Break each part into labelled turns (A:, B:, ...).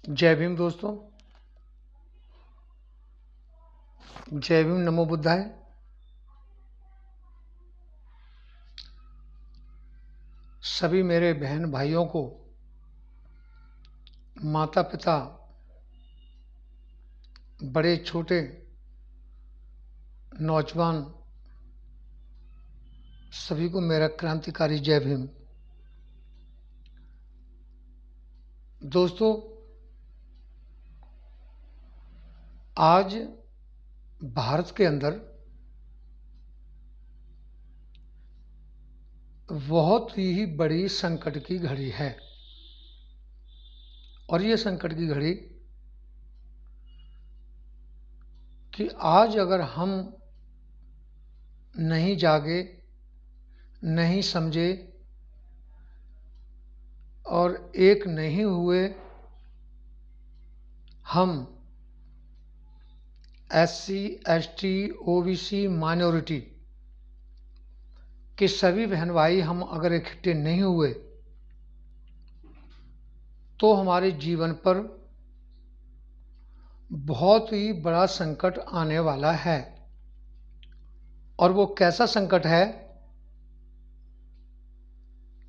A: जय भीम दोस्तों, जय भीम, नमो बुद्धाय। सभी मेरे बहन भाइयों को, माता पिता, बड़े छोटे, नौजवान, सभी को मेरा क्रांतिकारी जय भीम। दोस्तों, आज भारत के अंदर बहुत ही बड़ी संकट की घड़ी है और ये संकट की घड़ी कि आज अगर हम नहीं जागे, नहीं समझे और एक नहीं हुए, हम SC, ST, OBC माइनॉरिटी के सभी बहन भाई हम अगर इकट्ठे नहीं हुए तो हमारे जीवन पर बहुत ही बड़ा संकट आने वाला है। और वो कैसा संकट है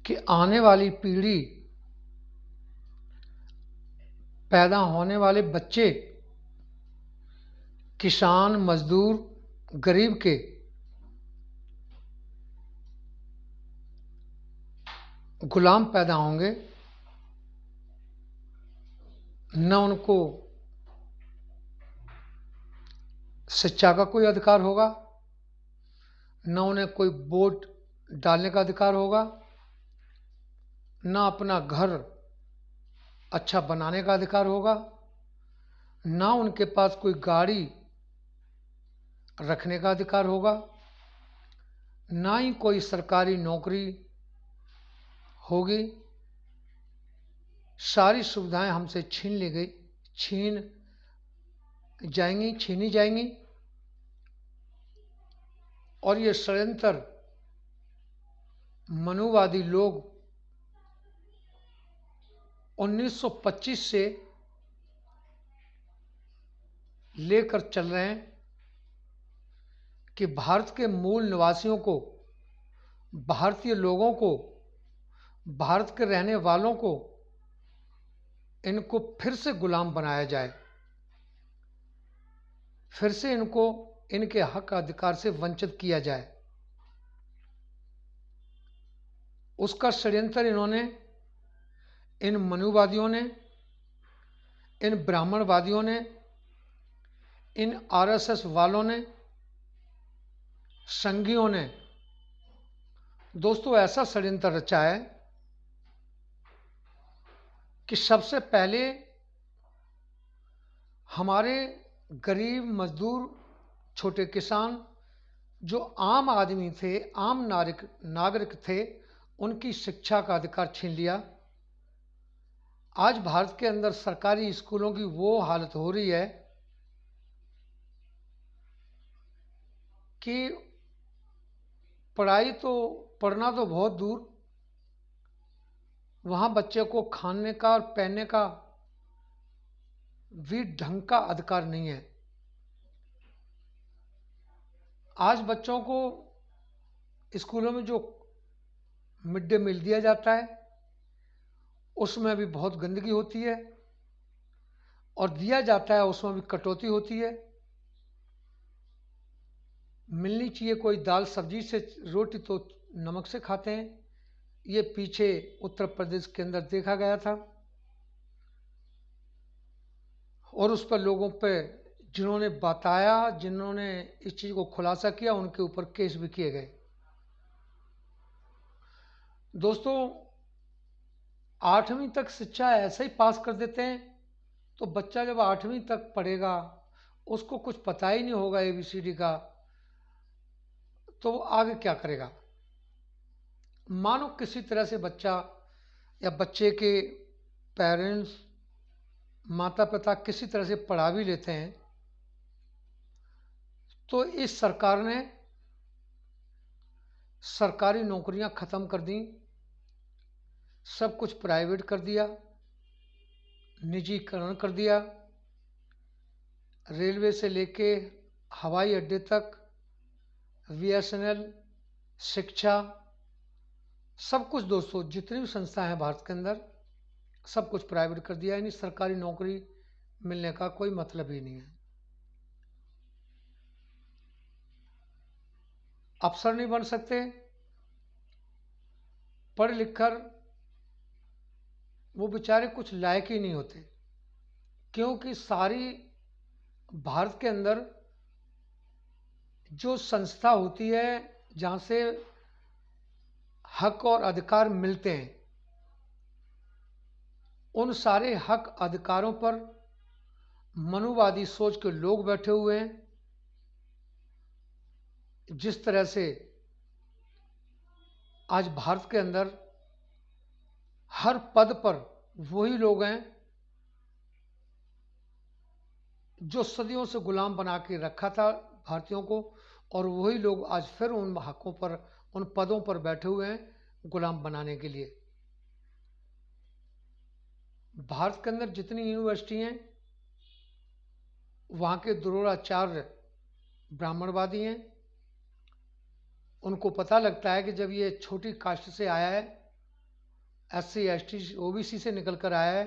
A: कि आने वाली पीढ़ी, पैदा होने वाले बच्चे किसान, मजदूर, गरीब के गुलाम पैदा होंगे। न उनको शिक्षा का कोई अधिकार होगा, न उन्हें कोई वोट डालने का अधिकार होगा, न अपना घर अच्छा बनाने का अधिकार होगा, न उनके पास कोई गाड़ी रखने का अधिकार होगा, ना ही कोई सरकारी नौकरी होगी। सारी सुविधाएं हमसे छीनी जाएंगी। और ये षड्यंत्र मनुवादी लोग 1925 से लेकर चल रहे हैं कि भारत के मूल निवासियों को, भारतीय लोगों को, भारत के रहने वालों को इनको फिर से गुलाम बनाया जाए, फिर से इनको इनके हक अधिकार से वंचित किया जाए। उसका षड्यंत्र इन्होंने, इन मनुवादियों ने, इन ब्राह्मणवादियों ने, इन RSS वालों ने, संघियों ने दोस्तों ऐसा षड्यंत्र रचा है कि सबसे पहले हमारे गरीब, मजदूर, छोटे किसान, जो आम आदमी थे, आम नागरिक थे, उनकी शिक्षा का अधिकार छीन लिया। आज भारत के अंदर सरकारी स्कूलों की वो हालत हो रही है कि पढ़ना तो बहुत दूर, वहां बच्चे को खाने का और पहनने का भी ढंग का अधिकार नहीं है। आज बच्चों को स्कूलों में जो मिड डे मील दिया जाता है उसमें भी बहुत गंदगी होती है और दिया जाता है उसमें भी कटौती होती है। मिलनी चाहिए कोई दाल सब्जी से रोटी तो नमक से खाते हैं। ये पीछे उत्तर प्रदेश के अंदर देखा गया था और उस पर लोगों पे जिन्होंने बताया, जिन्होंने इस चीज को खुलासा किया, उनके ऊपर केस भी किए गए। दोस्तों, 8वीं तक शिक्षा ऐसे ही पास कर देते हैं तो बच्चा जब 8वीं तक पढ़ेगा, उसको कुछ पता ही नहीं होगा ABCD का, तो वो आगे क्या करेगा। मानो किसी तरह से बच्चा या बच्चे के पेरेंट्स, माता पिता किसी तरह से पढ़ा भी लेते हैं तो इस सरकार ने सरकारी नौकरियां खत्म कर दी, सब कुछ प्राइवेट कर दिया, निजीकरण कर दिया। रेलवे से लेके हवाई अड्डे तक, बीएसएनएल, शिक्षा, सब कुछ दोस्तों जितनी भी संस्थाएं हैं भारत के अंदर सब कुछ प्राइवेट कर दिया। यानी सरकारी नौकरी मिलने का कोई मतलब ही नहीं है। अफसर नहीं बन सकते, पढ़ लिख कर वो बेचारे कुछ लायक ही नहीं होते, क्योंकि सारी भारत के अंदर जो संस्था होती है जहाँ से हक और अधिकार मिलते हैं, उन सारे हक अधिकारों पर मनुवादी सोच के लोग बैठे हुए हैं। जिस तरह से आज भारत के अंदर हर पद पर वही लोग हैं जो सदियों से गुलाम बना के रखा था भारतीयों को, और वही लोग आज फिर उन हकों पर, उन पदों पर बैठे हुए हैं गुलाम बनाने के लिए। भारत के अंदर जितनी यूनिवर्सिटी हैं वहाँ के द्रोणाचार्य ब्राह्मणवादी हैं। उनको पता लगता है कि जब ये छोटी कास्ट से आया है, SC ST OBC से निकल कर आया है,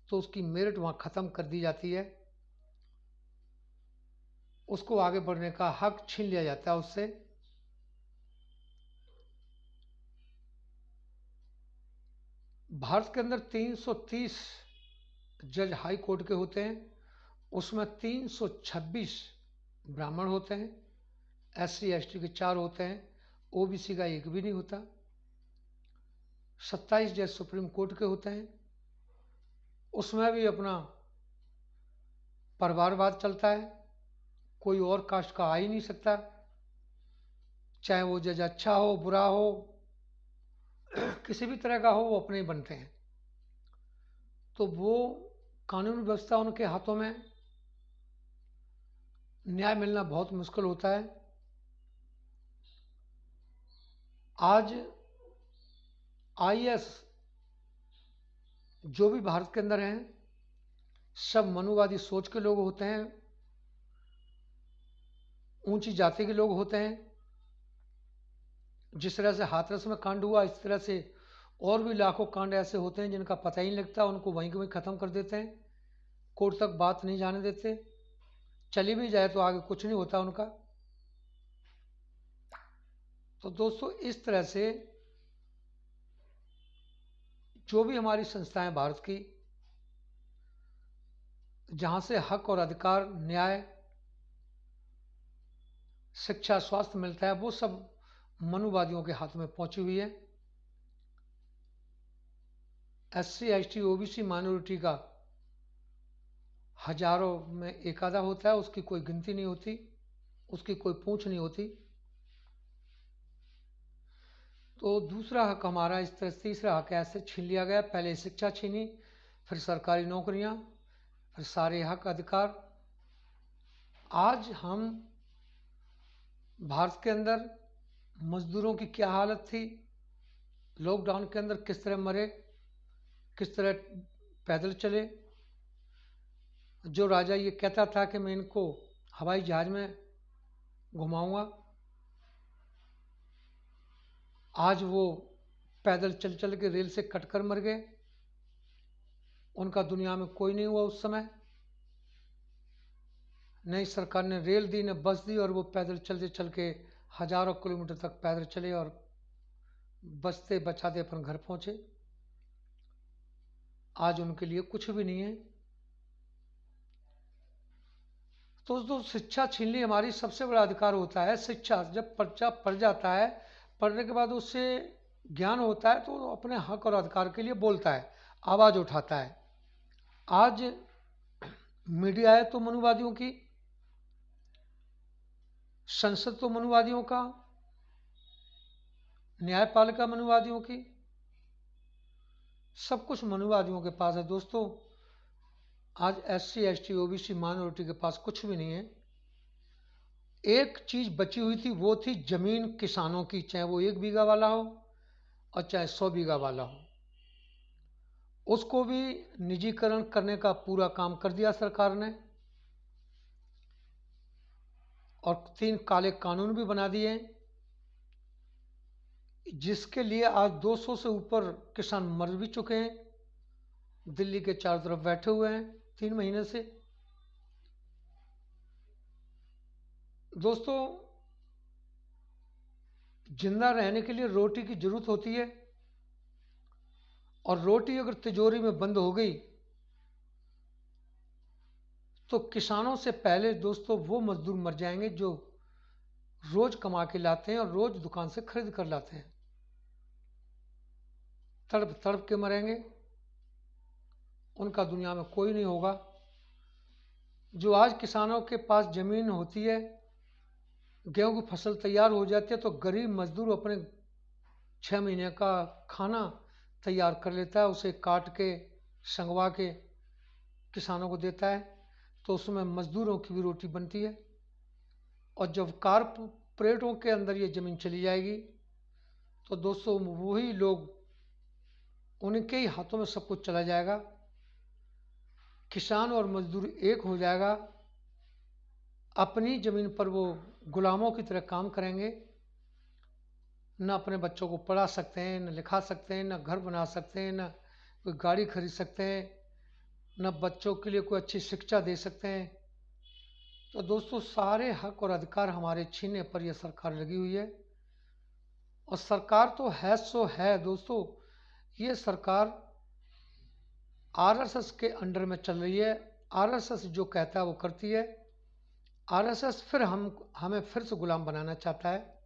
A: तो उसकी मेरिट वहाँ ख़त्म कर दी जाती है, उसको आगे बढ़ने का हक छीन लिया जाता है उससे। भारत के अंदर 330 जज हाई कोर्ट के होते हैं, उसमें 326 ब्राह्मण होते हैं, SC ST के 4 होते हैं, OBC का एक भी नहीं होता। 27 जज सुप्रीम कोर्ट के होते हैं, उसमें भी अपना परिवारवाद चलता है, कोई और कास्ट का आ ही नहीं सकता, चाहे वो जज अच्छा हो बुरा हो किसी भी तरह का हो, वो अपने ही बनते हैं। तो वो कानून व्यवस्था उनके हाथों में, न्याय मिलना बहुत मुश्किल होता है। आज IAS जो भी भारत के अंदर हैं सब मनुवादी सोच के लोग होते हैं, ऊंची जाति के लोग होते हैं। जिस तरह से हाथरस में कांड हुआ, इस तरह से और भी लाखों कांड ऐसे होते हैं जिनका पता ही नहीं लगता, उनको वहीं के वहीं ख़त्म कर देते हैं, कोर्ट तक बात नहीं जाने देते, चली भी जाए तो आगे कुछ नहीं होता उनका। तो दोस्तों इस तरह से जो भी हमारी संस्थाएं भारत की, जहाँ से हक और अधिकार, न्याय, शिक्षा, स्वास्थ्य मिलता है, वो सब मनुवादियों के हाथ में पहुंची हुई है। SC ST OBC माइनॉरिटी का हजारों में एक आधा होता है, उसकी कोई गिनती नहीं होती, उसकी कोई पूंछ नहीं होती। तो दूसरा हक हमारा इस तरह से, तीसरा हक ऐसे छीन लिया गया, पहले शिक्षा छीनी, फिर सरकारी नौकरियां, फिर सारे हक अधिकार। आज हम भारत के अंदर मजदूरों की क्या हालत थी, लॉकडाउन के अंदर किस तरह मरे, किस तरह पैदल चले। जो राजा ये कहता था कि मैं इनको हवाई जहाज में घुमाऊंगा, आज वो पैदल चल चल के रेल से कटकर मर गए, उनका दुनिया में कोई नहीं हुआ उस समय। नई सरकार ने रेल दी, ने बस दी, और वो पैदल चलते चल के हजारों किलोमीटर तक पैदल चले और बचते बचाते अपन घर पहुंचे। आज उनके लिए कुछ भी नहीं है। तो दोस्तों शिक्षा छीन ली, हमारी सबसे बड़ा अधिकार होता है शिक्षा। जब बच्चा पढ़ जाता है, पढ़ने के बाद उससे ज्ञान होता है, तो अपने हक और अधिकार के लिए बोलता है, आवाज़ उठाता है। आज मीडिया है तो मनुवादियों की, संसद तो मनुवादियों का, न्यायपालिका मनुवादियों की, सब कुछ मनुवादियों के पास है दोस्तों। आज SC ST OBC माइनॉरिटी के पास कुछ भी नहीं है। एक चीज बची हुई थी, वो थी जमीन किसानों की, चाहे वो 1 बीघा वाला हो और चाहे 100 बीघा वाला हो। उसको भी निजीकरण करने का पूरा काम कर दिया सरकार ने, और 3 काले कानून भी बना दिए, जिसके लिए आज 200 से ऊपर किसान मर भी चुके हैं, दिल्ली के चारों तरफ बैठे हुए हैं 3 महीने से। दोस्तों, जिंदा रहने के लिए रोटी की जरूरत होती है, और रोटी अगर तिजोरी में बंद हो गई तो किसानों से पहले दोस्तों वो मजदूर मर जाएंगे जो रोज कमा के लाते हैं और रोज दुकान से खरीद कर लाते हैं। तड़प तड़प के मरेंगे, उनका दुनिया में कोई नहीं होगा। जो आज किसानों के पास जमीन होती है, गेहूं की फसल तैयार हो जाती है, तो गरीब मजदूर अपने 6 महीने का खाना तैयार कर लेता है, उसे काट के संगवा के किसानों को देता है, तो उसमें मजदूरों की भी रोटी बनती है। और जब कारपोरेटों के अंदर ये ज़मीन चली जाएगी तो दोस्तों वही लोग, उनके ही हाथों में सब कुछ चला जाएगा। किसान और मजदूर एक हो जाएगा, अपनी ज़मीन पर वो गुलामों की तरह काम करेंगे, न अपने बच्चों को पढ़ा सकते हैं, न लिखा सकते हैं, न घर बना सकते हैं, न कोई गाड़ी खरीद सकते हैं, न बच्चों के लिए कोई अच्छी शिक्षा दे सकते हैं। तो दोस्तों सारे हक और अधिकार हमारे छीनने पर यह सरकार लगी हुई है। और सरकार तो है सो है दोस्तों, ये सरकार आरएसएस के अंडर में चल रही है। आरएसएस जो कहता है वो करती है। आरएसएस फिर हमें फिर से गुलाम बनाना चाहता है।